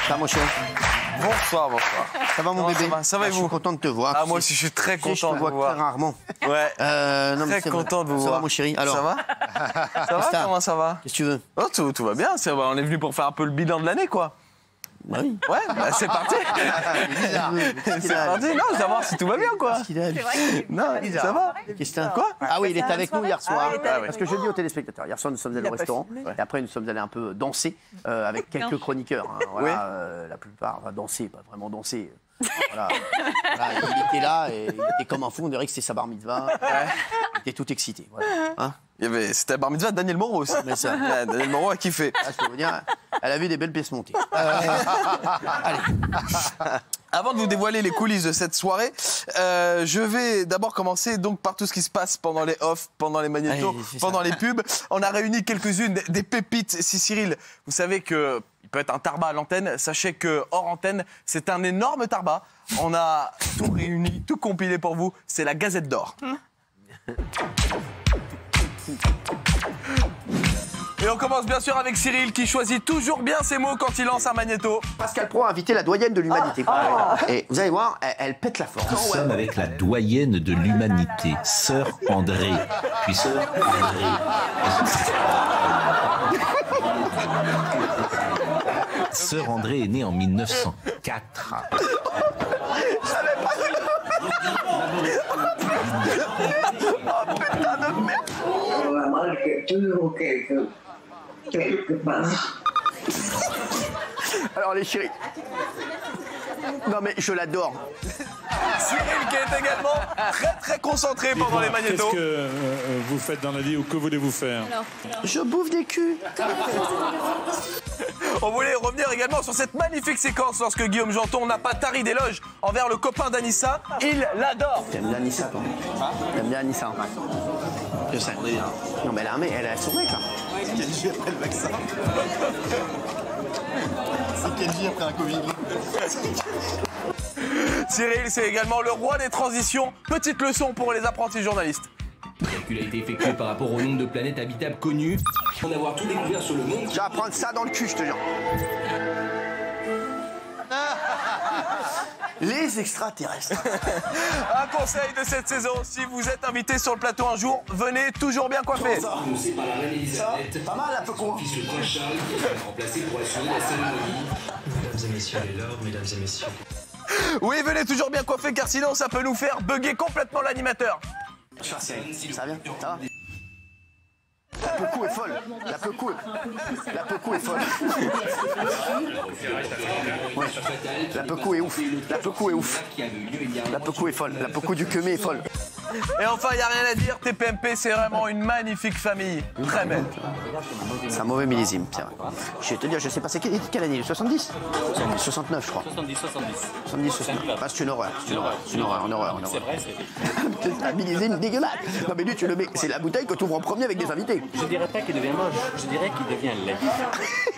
Ça va, mon chéri? Bonsoir, bonsoir. Ça va, mon bébé? Ça va et vous? Je suis content de te voir. Ah, moi aussi, je suis très content de vous voir. Très rarement. Ouais. Non, mais Très content de vous voir. Ça va, mon chéri? Alors, ça va? Ça va? Comment ça va? qu'est-ce que tu veux? Oh, tout va bien. On est venu pour faire un peu le bilan de l'année, quoi. Bah oui. Ouais, bah, c'est parti. C'est parti. Non, je veux savoir si tout va bien, quoi. Qu'est-ce qu'il a, lui? Non, ça va? Qu'est-ce que t'as? Quoi? Ah oui, il était avec nous hier soir. Ah oui. Parce que je dis aux téléspectateurs, hier soir nous sommes allés au restaurant et après nous sommes allés un peu danser avec quelques chroniqueurs. Hein, voilà, la plupart, enfin, danser, pas vraiment danser. Voilà. Voilà, il était là et il était comme un fou, on dirait que c'était sa bar mitzvah. Il était tout excité. Voilà. Hein, C'était la bar mitzvah de Daniel Moreau aussi. mais ça, Ouais, Daniel Moreau a kiffé. je peux vous dire, elle a vu des belles pièces montées. Allez. Avant de vous dévoiler les coulisses de cette soirée, je vais d'abord commencer donc par tout ce qui se passe pendant les off, pendant les magnétos, pendant les pubs. On a réuni quelques-unes des pépites. Si Cyril, vous savez que il peut être un tarba à l'antenne, sachez que hors antenne, c'est un énorme tarba. On a tout réuni, tout compilé pour vous. C'est la Gazette d'Or. Et on commence bien sûr avec Cyril qui choisit toujours bien ses mots quand il lance un magnéto. Pascal Pro a invité la doyenne de l'humanité. Et vous allez voir, elle pète la forme. Nous sommes avec la doyenne de l'humanité, Sœur André. Puis Sœur André. Sœur André est née en 1904. Vraiment, j'ai toujours quelque part. Alors les chéris. Non mais je l'adore. Cyril qui est également très concentré pendant les magnétos. Qu'est-ce que vous faites dans la vie ou que voulez-vous faire? Je bouffe des culs. On voulait revenir également sur cette magnifique séquence lorsque Guillaume Janton n'a pas tari d'éloge envers le copain d'Anissa. Il l'adore. T'aimes bien Anissa, toi? T'aimes bien Anissa? Je sais. Non mais elle a son mec là. Kenji après le vaccin. C'est Kenji après un Covid. Cyril, c'est également le roi des transitions. Petite leçon pour les apprentis journalistes. Le calcul a été effectué par rapport au nombre de planètes habitables connues. On avoir tout découvert sur le monde. Je vais apprendre ça dans le cul, je te jure. Les extraterrestres. Un conseil de cette saison, si vous êtes invité sur le plateau un jour, venez toujours bien coiffé. Annoncé par la reine Elisabeth. Pas mal, un peu con. Fils le prince Charles qui va être remplacé pour assurer la cérémonie. Mesdames et messieurs les lords, mesdames et messieurs. Oui, venez toujours bien coiffé car sinon ça peut nous faire bugger complètement l'animateur. Ça vient? Ça va? La Pecou est folle. La Pecou est folle. Ouais. La Pecou est ouf. La Pecou est ouf. La Pecou est folle. La Pecou du Quemé est folle. Et enfin, il n'y a rien à dire, TPMP, c'est vraiment une magnifique famille. Très belle. C'est un mauvais millésime, c'est vrai. Je vais te dire, je sais pas, c'est quelle année? 70? 69, je crois. 70, 69. Ah, c'est une horreur, c'est une horreur. C'est vrai, c'est un millésime dégueulasse. Non mais lui, tu le mets, c'est la bouteille que tu ouvres en premier avec des invités. Je dirais pas qu'il devient moche, je dirais qu'il devient laid.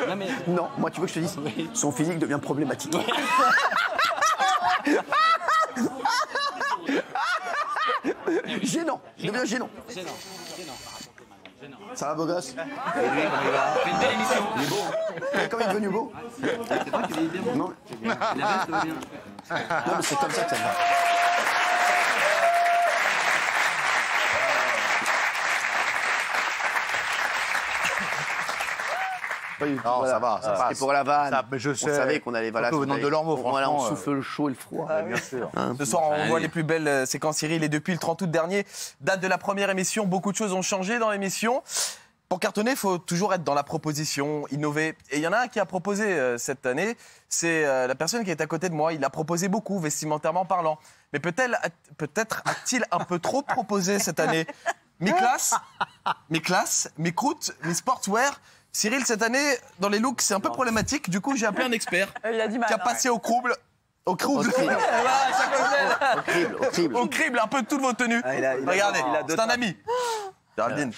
Non, mais... Non, moi, tu veux que je te dise, son physique devient problématique. Gênant, il devient gênant. Ça va, beau gosse? Une belle émission. Il est beau. Comment il est devenu beau? Non. Non, mais c'est comme ça que ça va. Oui, Non, voilà. ça va, ça passe. C'était pour la vanne. Ça, mais je sais. On savait qu'on allait... Voilà, Surtout venant de Lormeau, voilà, on franchement, souffle le chaud et le froid. Bien sûr. Ce soir, on voit les plus belles séquences Cyril. Et depuis le 30 août dernier, date de la première émission, beaucoup de choses ont changé dans l'émission. Pour cartonner, il faut toujours être dans la proposition, innover. Et il y en a un qui a proposé cette année, c'est la personne qui est à côté de moi. Il a proposé beaucoup, vestimentairement parlant. Mais peut-être a-t-il un peu trop proposé cette année. Mes classes, mes croûtes, mes sportswear. Cyril, cette année, dans les looks, c'est un peu problématique. Du coup, j'ai appelé un expert qui a passé au crible. Au crible. Au crible, un peu toutes vos tenues. Regardez, c'est un ami. Géraldine.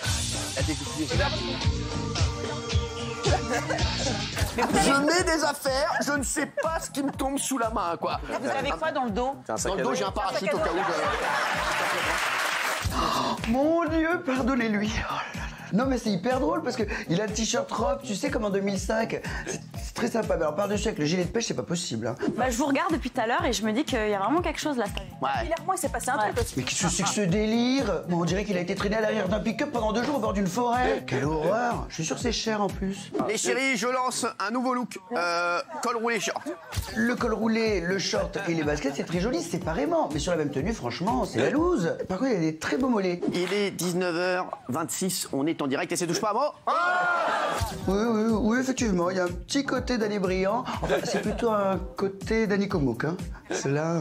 Je mets des affaires, je ne sais pas ce qui me tombe sous la main, quoi. Vous avez quoi dans le dos? Dans le dos, j'ai un parachute au cas où. Mon Dieu, pardonnez-lui. Oh là là. Non mais c'est hyper drôle parce que il a le t-shirt robe, tu sais comme en 2005. C'est très sympa. Mais alors par-dessus avec le gilet de pêche, c'est pas possible. Hein. Bah je vous regarde depuis tout à l'heure et je me dis qu'il y a vraiment quelque chose là. Clairement, il s'est passé un truc aussi. Mais qu'est-ce que c'est que ce délire? Bon, on dirait qu'il a été traîné à l'arrière d'un pick-up pendant 2 jours au bord d'une forêt. Quelle horreur. Je suis sûr que c'est cher en plus. Les chéris, je lance un nouveau look. Col roulé short. Le col roulé, le short et les baskets, c'est très joli séparément. Mais sur la même tenue, franchement, c'est la loose. Par contre, il y a des très beaux mollets. Il est 19h26, on est en direct et c'est touche pas à moi. Oui, effectivement, il y a un petit côté d'Annie Briand. Enfin, c'est plutôt un côté d'Annie Komouk, hein. Cela.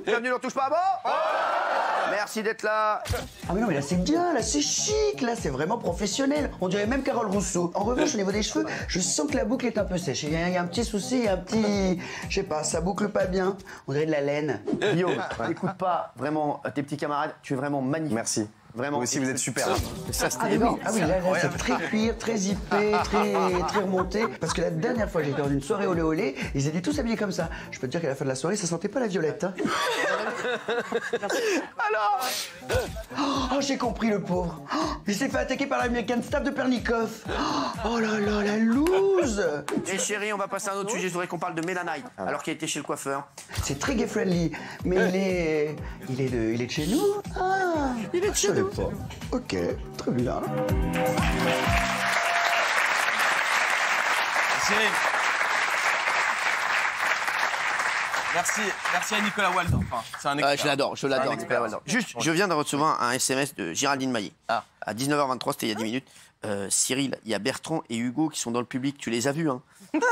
Bienvenue dans Touche pas à moi. Merci d'être là. Ah mais non, mais là c'est bien, là c'est chic, là c'est vraiment professionnel. On dirait même Carole Rousseau. En revanche, au niveau des cheveux, je sens que la boucle est un peu sèche. Il y a un petit souci, il y a un petit... Je sais pas, ça boucle pas bien. On dirait de la laine. Guillaume, écoute pas vraiment tes petits camarades, tu es vraiment magnifique. Merci. Vraiment. Vous aussi, vous êtes super. Ça, c'était Oui, énorme. là c'est très cuir, très zippé, très remonté. Parce que la dernière fois, j'étais dans une soirée olé olé, ils étaient tous habillés comme ça. Je peux te dire qu'à la fin de la soirée, ça sentait pas la violette. Hein. Alors oh, j'ai compris le pauvre. Oh, il s'est fait attaquer par l'American Staff de Pernikov. Oh là là, la loose. Et chérie, on va passer à un autre sujet. Je voudrais qu'on parle de Mélanite, alors qu'il a été chez le coiffeur. C'est très gay friendly, mais il est de chez nous. Ah, il est de chez nous. Pas. Ok, très bien. Cyril. Merci à Nicolas Waldorf. Enfin, c'est un expert. Je l'adore, Nicolas Waldorf. Juste, je viens de recevoir un SMS de Géraldine Maillet. À 19h23, c'était il y a 10 minutes. Cyril, il y a Bertrand et Hugo qui sont dans le public. Tu les as vus, hein? Et comme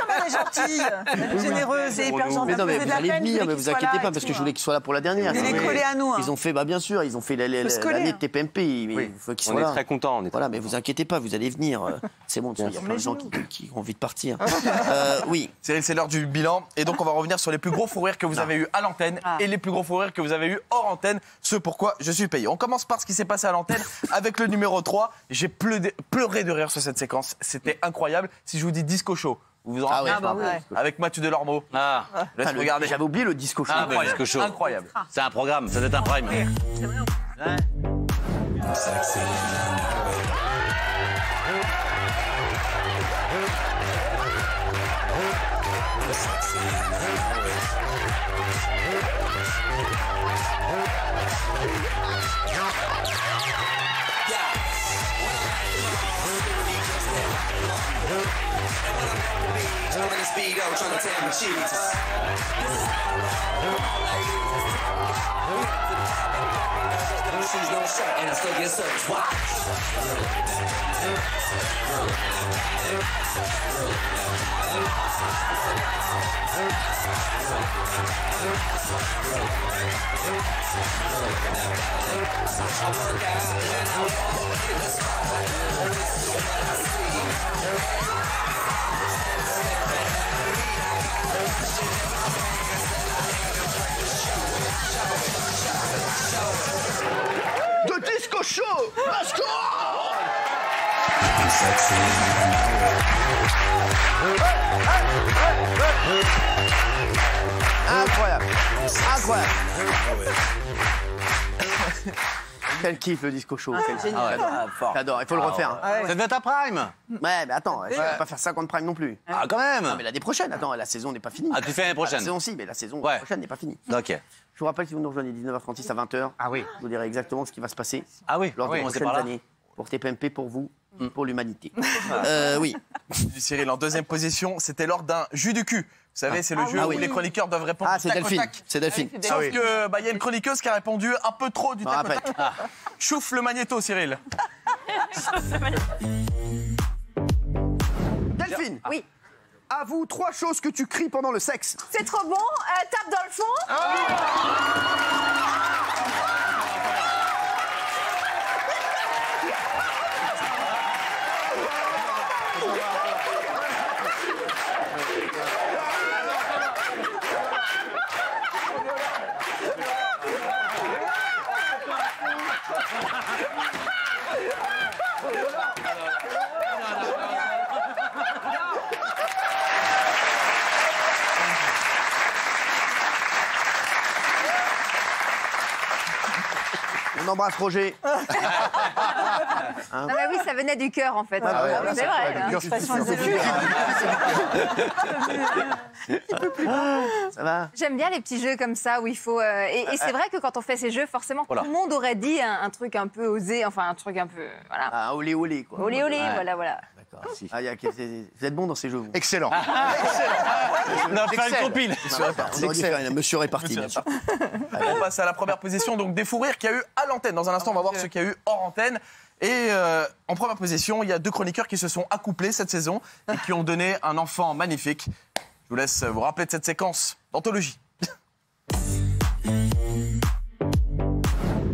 elle est gentille, elle est généreuse et hyper gentille. Mais non, mais vous allez venir, mais vous inquiétez pas, parce que je voulais qu'ils soient là pour la dernière. Vous les coller à nous. Ils ont fait, bien sûr, ils ont fait l'année de TPMP. Il faut qu'ils soient là. On est très contents. Voilà, mais vous inquiétez pas, vous allez venir. C'est bon, il y a plein de gens qui ont envie de partir. Oui. Cyril, c'est l'heure du bilan. Et donc, on va revenir sur les plus gros fous rires que vous avez eu à l'antenne et les plus gros fous rires que vous avez eu hors antenne. Ce pourquoi je suis payé. On commence par ce qui s'est passé à l'antenne avec le numéro 3. J'ai pleuré de rire sur cette séquence. C'était incroyable. Si je vous dis disco show, vous vous en rappelez avec Mathieu Delormeau. Regardez, j'avais oublié le disco show. Disco show. Incroyable. C'est un programme, ça doit être un prime. De disco show. Let's go. Incroyable. Quel kiff le disco show. J'adore, il faut le refaire. Ça devait être un prime. Ouais, mais attends, je ne vais pas faire 50 prime non plus. Ah, quand même. Non, mais l'année prochaine, attends, la saison n'est pas finie. Ah, tu fais l'année prochaine. La saison si, mais la saison prochaine n'est pas finie. Ok. Je vous rappelle, si vous nous rejoignez 19h36 à 20h, je vous dirai exactement ce qui va se passer lors des prochaines années. Pour TPMP, pour vous, pour l'humanité. Oui. Cyril, en deuxième position, c'était lors d'un jus du cul. Vous savez, c'est le jeu où les chroniqueurs doivent répondre c'est tac au Delphine. tac. C'est Delphine. Sauf que y a une chroniqueuse qui a répondu un peu trop du tac au tac. Chouffe le magnéto, Cyril. Delphine. Oui. À vous, 3 choses que tu cries pendant le sexe. C'est trop bon, tape dans le fond. On embrasse Roger. ça venait du cœur, en fait. Ah ouais, c'est vrai. du cœur, je suis Ça va. J'aime bien les petits jeux comme ça où il faut. Et c'est vrai que quand on fait ces jeux, forcément, tout le monde aurait dit un truc un peu osé, enfin un truc un peu. Voilà. Ah, olé, olé, quoi. Olé, olé, voilà. D'accord. Ah, vous êtes bon dans ces jeux, vous. Excellent. On a fait une compile. On aurait dû faire un monsieur réparti, bien sûr. On passe à la première position, donc des fous rires qu'il y a eu à l'antenne. Dans un instant, on va voir ce qu'il y a eu hors antenne. Et en première position, il y a 2 chroniqueurs qui se sont accouplés cette saison et qui ont donné un enfant magnifique. Je vous laisse vous rappeler de cette séquence d'anthologie.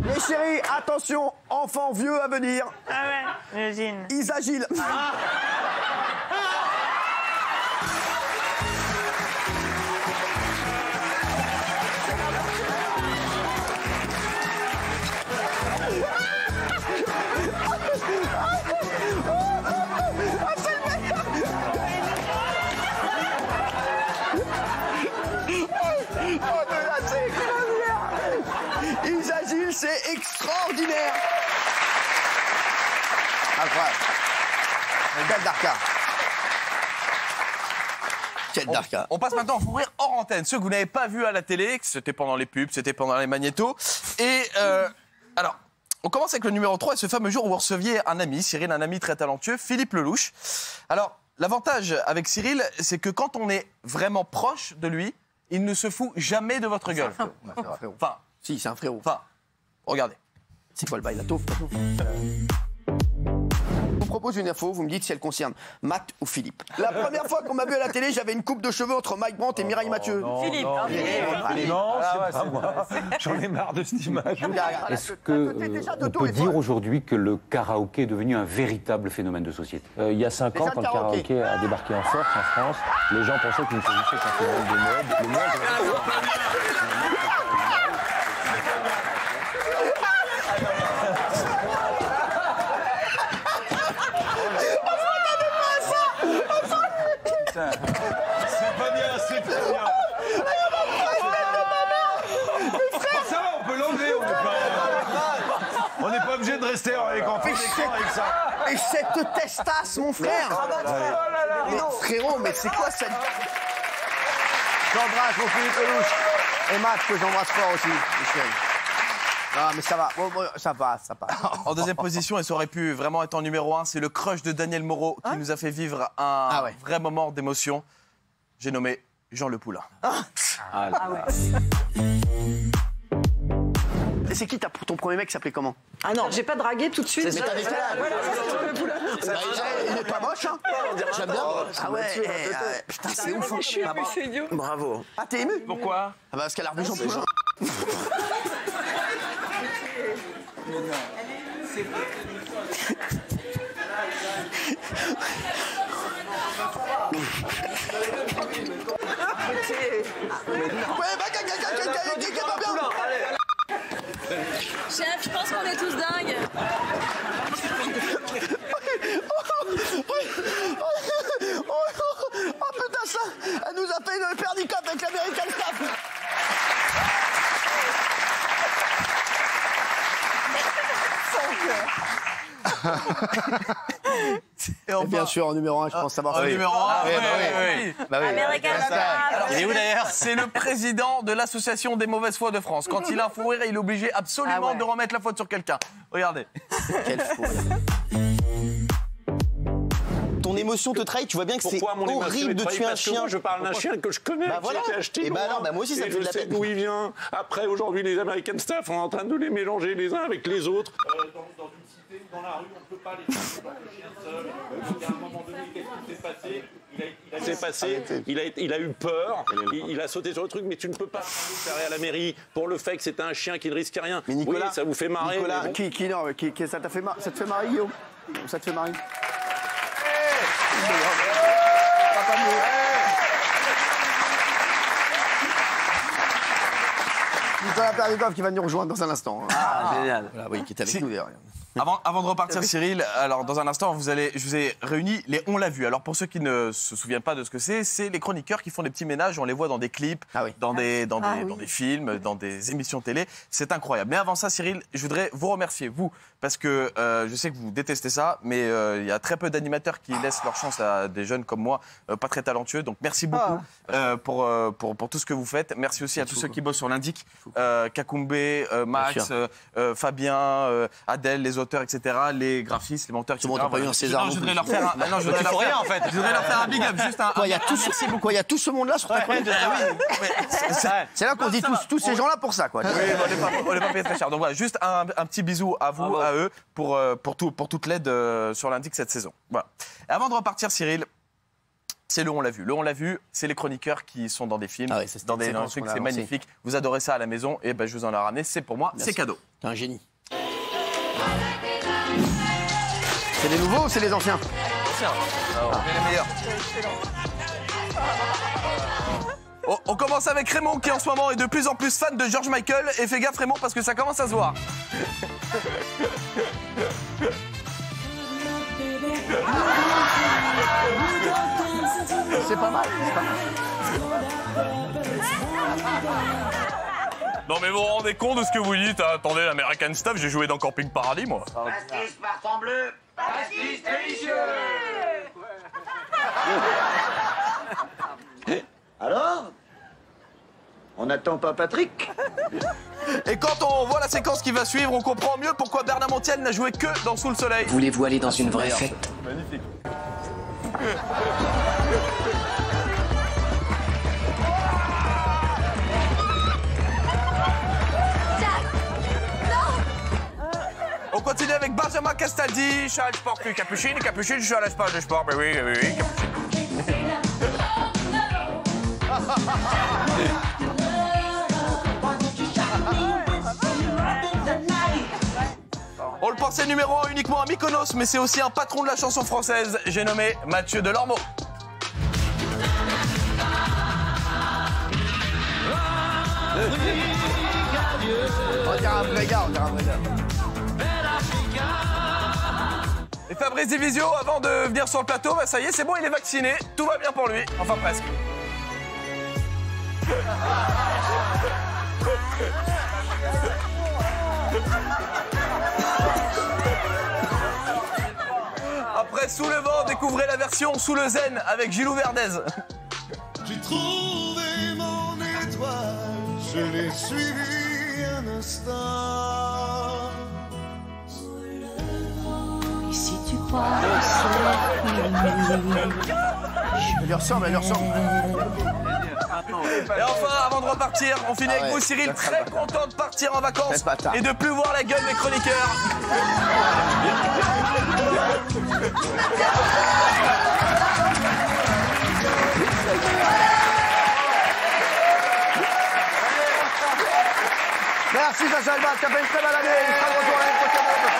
Les chéris, attention, enfant vieux à venir. Ah ouais, j'imagine. Isa Gilles. Isa Gilles, c'est extraordinaire. Incroyable. Quel Darka. Quel Darka. On passe maintenant à fou rire hors antenne. Ceux que vous n'avez pas vus à la télé, c'était pendant les pubs, c'était pendant les magnétos. Et alors, on commence avec le numéro 3 et ce fameux jour où vous receviez un ami, Cyril, un ami très talentueux, Philippe Lelouch. Alors, l'avantage avec Cyril, c'est que quand on est vraiment proche de lui, il ne se fout jamais de votre gueule. Enfin, si, c'est un frérot. Enfin, regardez. C'est quoi le bail, la taufe? Je vous propose une info, vous me dites si elle concerne Matt ou Philippe. La première fois qu'on m'a vu à la télé, j'avais une coupe de cheveux entre Mike Brandt et Mireille Mathieu. Philippe. Non, c'est pas moi. J'en ai marre de cette image. Est-ce qu'on peut dire aujourd'hui que le karaoké est devenu un véritable phénomène de société? Il y a 5 ans, quand le karaoké a débarqué en force en France, les gens pensaient qu'il ne s'agissait qu'un phénomène de mode. Le monde... C'est pas bien, c'est pas bien. Ça va, on peut l'enlever, on n'est pas obligé de rester avec enfant d'écran avec ça. Et cette testasse, mon frère. Mais frérot, mais c'est quoi cette... J'embrasse mon Philippe Lelouch. Et Matt, que j'embrasse fort aussi, Michel. Non, mais ça va, ça passe. En deuxième position, et ça aurait pu vraiment être en numéro 1, c'est le crush de Daniel Moreau qui nous a fait vivre un vrai moment d'émotion. J'ai nommé Jean Le Poulain. C'est qui ton premier mec qui s'appelait comment? Ah non, j'ai pas dragué tout de suite. Mais t'avais quel âge? Il est pas moche, hein? J'aime bien. Ah ouais, putain, c'est ouf. Je suis ému, c'est idiot. Bravo. Ah, t'es ému? Pourquoi? Ah bah parce qu'elle a revu Jean Poulain. Mais non. Chef, je pense qu'on est tous dingues. Oh putain, ça, elle nous a fait une perdicote avec l'American Staff. Et bien sûr, en numéro 1, je pense savoir. En numéro 1, oui. American Staff. Il est où d'ailleurs? C'est le président de l'association des mauvaises foi de France. Quand il a un fou rire, il est obligé absolument de remettre la faute sur quelqu'un. Regardez. Quel fou rire. Ton émotion te trahit, tu vois bien que c'est horrible de tuer un chien. Je parle d'un chien que je connais, bah voilà. qui a été acheté. Et bah alors, bah moi aussi ça me fait de la peine. Je sais d'où il vient. Après, aujourd'hui, les American Staff sont en train de les mélanger les uns avec les autres. Dans une cité, dans la rue, on ne peut pas les faire dans le chien seul. À un moment donné, qu'est-ce qui s'est passé? Il a eu peur, il a sauté sur le truc, mais tu ne peux pas déclarer à la mairie pour le fait que c'était un chien qui ne risque rien. Mais Nicolas, oui, ça vous fait marrer. Nicolas, bon. ça te fait marrer, Guillaume? Ça te fait marrer? Nicolas Perdicoff qui va nous rejoindre dans un instant. Génial. Voilà, oui, qui est avec nous d'ailleurs. Avant de repartir, Cyril, alors dans un instant, je vous ai réuni les On l'a vu. Alors pour ceux qui ne se souviennent pas de ce que c'est les chroniqueurs qui font des petits ménages. On les voit dans des clips, dans des films, dans des émissions télé. C'est incroyable. Mais avant ça, Cyril, je voudrais vous remercier, vous, parce que je sais que vous détestez ça, mais il y a très peu d'animateurs qui laissent leur chance à des jeunes comme moi, pas très talentueux. Donc merci beaucoup pour tout ce que vous faites. Merci aussi à tous ceux qui bossent sur l'Indic, Kakumbe, Max, Fabien, Adèle, les auteurs, etc., les graphistes, les monteurs, etc. T'as pas eu un César. Je voudrais leur faire un... je voudrais leur faire un big up, juste un... Il y a tout ce monde-là sur ta chronique. C'est là qu'on dit tous ces gens-là pour ça, quoi. Oui, on n'est pas payé très cher. Donc voilà, juste un petit bisou à vous, à eux, pour toute l'aide sur l'Indic cette saison. Voilà. Et avant de repartir, Cyril, c'est le On l'a vu. Le On l'a vu, c'est les chroniqueurs qui sont dans des films, dans des trucs, c'est magnifique. Vous adorez ça à la maison, et je vous en ai ramené. C'est pour moi, c'est cadeau. T'es un génie. C'est les nouveaux ou c'est les anciens? Anciens. C'est les meilleurs. On commence avec Raymond qui en ce moment est de plus en plus fan de George Michael. Et fais gaffe Raymond parce que ça commence à se voir. C'est pas mal. Non mais vous vous rendez compte de ce que vous dites? Attendez, l'American Stuff, j'ai joué dans Camping Paradis moi. Pastis parfum bleu, pastis délicieux. Alors? On n'attend pas Patrick? Et quand on voit la séquence qui va suivre, on comprend mieux pourquoi Bernard Montiel n'a joué que dans Sous le Soleil. Voulez-vous aller dans une vraie fête? Magnifique. On continue avec Benjamin Castaldi. Charles, je porte plus capucine, je suis à la sport de sport. Mais oui, capucine. On le pensait numéro 1 uniquement à Mykonos, mais c'est aussi un patron de la chanson française. J'ai nommé Mathieu Delormeau. On dirait un vrai gars, Et Fabrice Divisio, avant de venir sur le plateau, ça y est, c'est bon, il est vacciné. Tout va bien pour lui. Enfin, presque. Après Sous le vent, découvrez la version Sous le zen avec Gilou Verdez. J'ai trouvé mon étoile, je l'ai suivi un instant. Et si tu crois que Elle lui ressemble. Et enfin, avant de repartir, on finit avec vous, Cyril, très content de partir en vacances et de plus voir la gueule des chroniqueurs. Merci Sacha Elbaz, qui a fait une très belle année. Il sera de retour l'année prochaine.